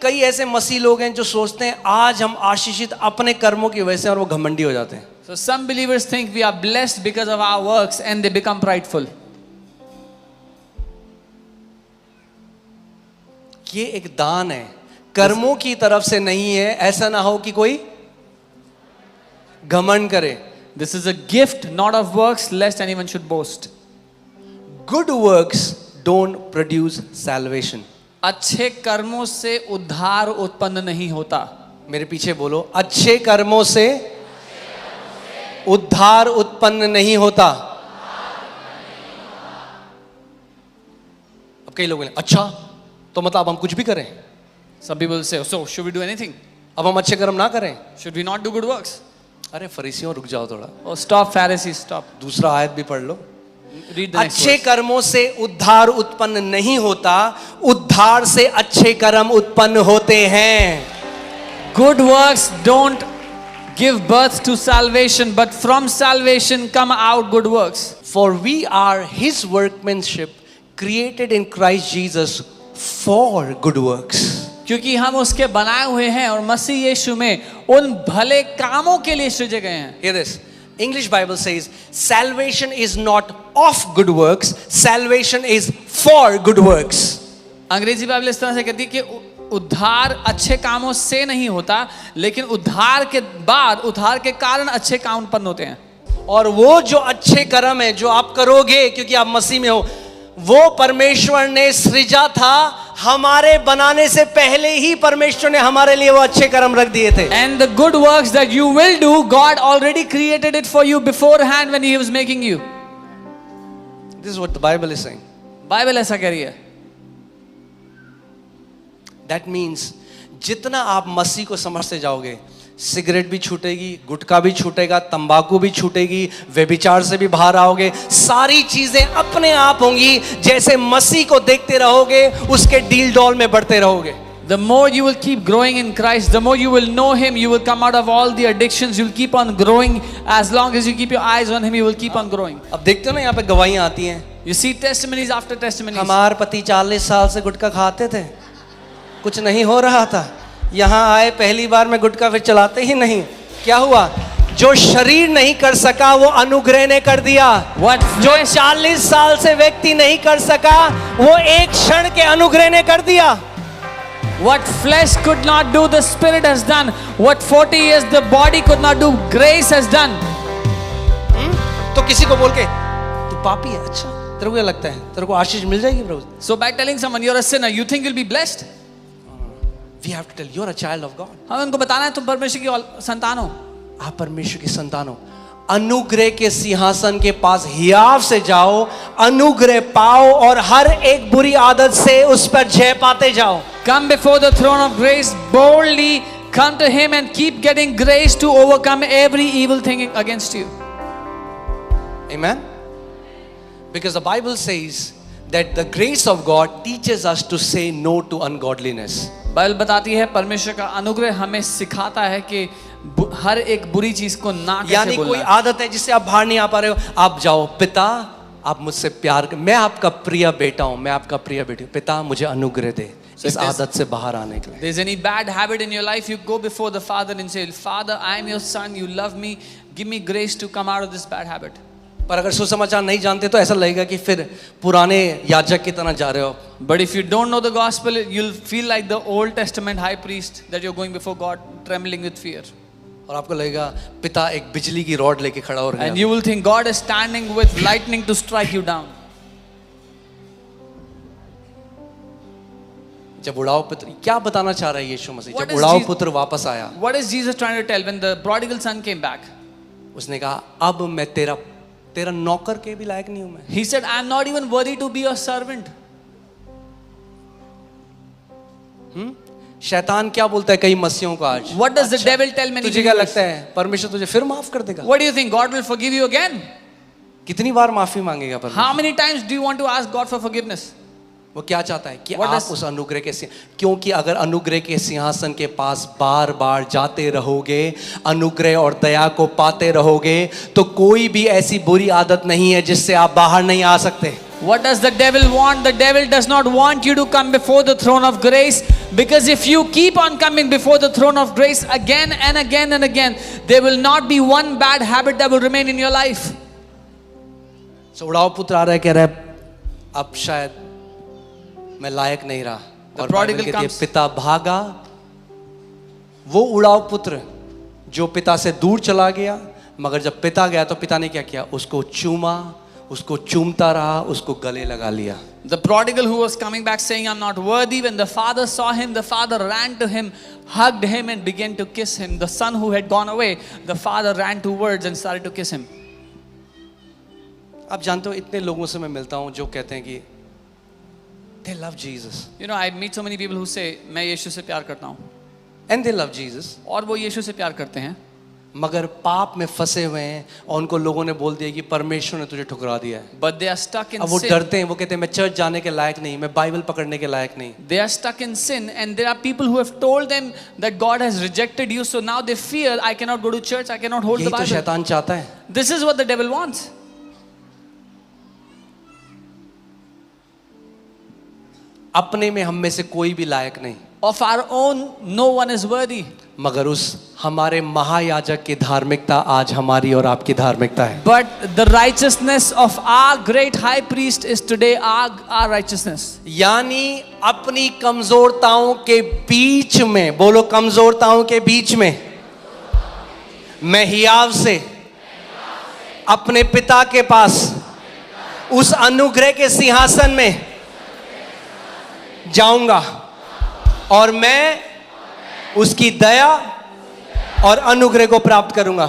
कई ऐसे मसीह लोग हैं जो सोचते हैं आज हम आशीषित अपने कर्मों की वजह से, और वो घमंडी हो जाते हैं. So some believers think we are blessed because of our works and they become prideful. ये एक दान है, कर्मों की तरफ से नहीं है. ऐसा ना हो कि कोई घमंड करे. This is a gift, not of works, lest anyone should boast. Good works don't produce salvation. अच्छे कर्मों से उद्धार उत्पन्न नहीं होता. मेरे पीछे बोलो, अच्छे कर्मों से उद्धार उत्पन्न नहीं होता. अब कई लोग बोले अच्छा तो मतलब हम कुछ भी करें. Some people say, so should we do anything? अब हम अच्छे कर्म ना करें. Should we not do good works? अरे फरीसियों रुक जाओ थोड़ा. Oh, stop Pharisees, stop. दूसरा आयत भी पढ़ लो. Read the next अच्छे verse. कर्मों से उद्धार उत्पन्न नहीं होता, उद्धार से अच्छे कर्म उत्पन्न होते हैं. Good works don't give birth to salvation, but from salvation come out good works. For we are his workmanship, created in Christ Jesus for good works. क्योंकि हम उसके बनाए हुए हैं और मसीह यीशु में उन भले कामों के लिए सृजे गए हैं. Hear this. English Bible says salvation is not of good works, salvation is for good works. अंग्रेजी बाइबल इस तरह से कहती है कि उद्धार अच्छे कामों से नहीं होता, लेकिन उद्धार के बाद, उद्धार के कारण अच्छे काम उत्पन्न होते हैं. और वो जो अच्छे कर्म है जो आप करोगे क्योंकि आप मसीह में हो, वो परमेश्वर ने सृजा था. हमारे बनाने से पहले ही परमेश्वर ने हमारे लिए वो अच्छे कर्म रख दिए थे. And the good works that you will do, God already created it for you beforehand when He was making you. This is what the Bible is saying. Bible ऐसा कह रही है. That means जितना आप मसीह को समझते जाओगे, सिगरेट भी छूटेगी, गुटखा भी छूटेगा, तंबाकू भी छूटेगी, व्यभिचार से भी बाहर आओगे. सारी चीजें अपने आप होंगी. जैसे मसीह को देखते रहोगे, उसके डील डॉल में बढ़ते रहोगे. The more you will keep growing in Christ, the more you will know Him, you will come out of all the addictions, you will keep on growing. As long as you keep your eyes on Him, you will keep on growing. अब देखते हो ना यहाँ पे गवाहियां आती हैं. You see testimonies after testimonies. हमारे पति 40 साल से गुटखा खाते थे, कुछ नहीं हो रहा था. यहाँ आए पहली बार में गुटखा, फिर चलाते ही नहीं. क्या हुआ? जो शरीर नहीं कर सका वो अनुग्रह ने कर दिया. जो 40 साल से व्यक्ति नहीं कर सका वो एक क्षण के अनुग्रह ने कर दिया. What flesh could not do, the Spirit has done. What 40 years the body could not do, grace has done. तो किसी को बोल के तू पापी है, अच्छा तेरे को क्या लगता है तेरे को आशीष मिल जाएगी प्रभु? So by telling someone you're a sinner, you think you'll be blessed? We have to tell you're a child of God. हमें उनको बताना है तुम परमेश्वर की संतान हो. आप परमेश्वर की संतान हो. अनुग्रह के सिंहासन के पास हियाव से जाओ, अनुग्रह पाओ और हर एक बुरी आदत से उस पर जय पाते जाओ. Come before the throne of grace boldly, come to Him and keep getting grace to overcome every evil thing against you. Amen. Because the Bible says that the grace of God teaches us to say no to ungodliness. Bible बताती है परमेश्वर का अनुग्रह हमें सिखाता है कि हर एक बुरी चीज को ना कैसे यानी बोलना. कोई आदत है जिससे आप बाहर नहीं आ पा रहे हो, आप जाओ, पिता आप मुझसे प्यार, मैं आपका प्रिय बेटा हूं, मैं आपका प्रिय बेटी हूं, पिता मुझे अनुग्रह दे इस आदत से बाहर आने के लिए. There's any bad habit in your life, you go before the Father and say, Father, I am your son, you love me, give me grace to come out of this bad habit. पर अगर सुसमाचार नहीं जानते तो ऐसा लगेगा कि फिर पुराने याजक की तरह जा रहे हो. But if you don't know the gospel, you'll feel like the Old Testament high priest that you're going before God trembling with fear. और आपको लगेगा पिता एक बिजली की रॉड लेके खड़ा हो रहा है. And you will think God is standing with lightning to strike you down. जब उड़ाऊ पुत्र, क्या बताना चाह रहा है यीशु मसीह What जब is उड़ाऊ Jesus- पुत्र वापस आया? What is Jesus trying to tell when the prodigal son came back? उसने कहा अब मैं तेरा नौकर के भी लायक नहीं हूं मैं. He said, I'm not even worthy to be your servant. शैतान क्या बोलता है कई मसीहों को आज? What does the devil tell many तुझे क्या believers? लगता है परमेश्वर तुझे फिर माफ कर देगा? What do you think? God will forgive you again? कितनी बार माफी मांगेगा परमेश्वर? How many times do you want to ask God for forgiveness? वो क्या चाहता है कि What आप does- उस अनुग्रह के क्योंकि अगर अनुग्रह के सिंहासन के पास बार बार जाते रहोगे, अनुग्रह और दया को पाते रहोगे, तो कोई भी ऐसी बुरी आदत नहीं है जिससे आप बाहर नहीं आ सकते. What does the devil want? The devil does not want you to come before the throne of grace, because if you keep on coming before the throne of grace again and again and again, there will not be one bad habit that will remain in your life. So उड़ाव पुत्र आ रहा है, कह रहा है अब शायद मैं लायक नहीं रहा, और बाइबल कहती है पिता भागा। वो उड़ाव पुत्र जो पिता से दूर चला गया, मगर जब पिता गया तो पिता ने क्या किया? उसको चूमा, उसको चूमता रहा, उसको गले लगा लिया। The prodigal who was coming back saying, I'm not worthy, when the father saw him, the father ran to him, hugged him and began to kiss him. The son who had gone away, the father ran towards and started to kiss him. आप जानते हो इतने लोगों से मैं मिलता हूं जो कहते हैं कि they love Jesus. You know, I meet so many people who say, मैं यीशु से प्यार करता हूँ, And they love Jesus. और वो यीशु से प्यार करते हैं, मगर पाप में फंसे हुए हैं और उनको लोगों ने बोल दिया कि परमेश्वर ने तुझे ठुकरा दिया है। but they are stuck in अब वो sin. डरते हैं, वो कहते हैं मैं चर्च जाने के लायक नहीं, मैं बाइबल पकड़ने के लायक नहीं। They are stuck in sin, and there are people who have told them that God has rejected you, so now they fear, I cannot go to church, I cannot hold the यही तो Bible. शैतान चाहता है। This is what the devil wants. अपने में हम में से कोई भी लायक नहीं, Of our own, no one is worthy. मगर उस हमारे महायाजक की धार्मिकता आज हमारी और आपकी धार्मिकता है। But the righteousness of our great high priest is today our righteousness. यानी अपनी कमजोरताओं के बीच में, बोलो कमजोरताओं के बीच में, मैं हियाव से अपने पिता के पास उस अनुग्रह के सिंहासन में जाऊंगा और मैं उसकी दया और अनुग्रह को प्राप्त करूंगा।